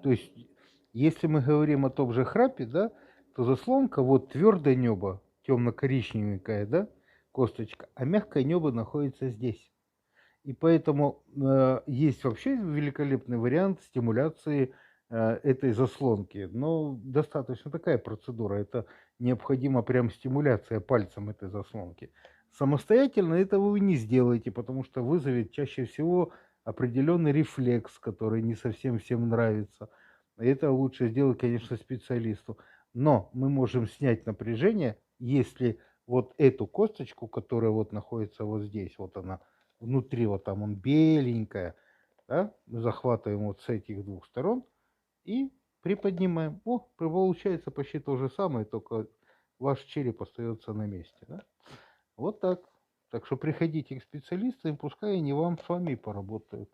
То есть, если мы говорим о том же храпе, да, то заслонка вот твердое небо, темно-коричневенькая, да, косточка, а мягкое небо находится здесь. И поэтому есть вообще великолепный вариант стимуляции этой заслонки. Но достаточно такая процедура. Это необходима прям стимуляция пальцем этой заслонки. Самостоятельно этого вы не сделаете, потому что вызовет чаще всего определенный рефлекс, который не совсем всем нравится. Это лучше сделать, конечно, специалисту. Но мы можем снять напряжение, если вот эту косточку, которая вот находится вот здесь, вот она, внутри вот там он беленькая, да, мы захватываем вот с этих двух сторон и приподнимаем. О, получается почти то же самое, только ваш череп остается на месте, да? Вот так. Так что приходите к специалистам, пускай они вам с вами поработают.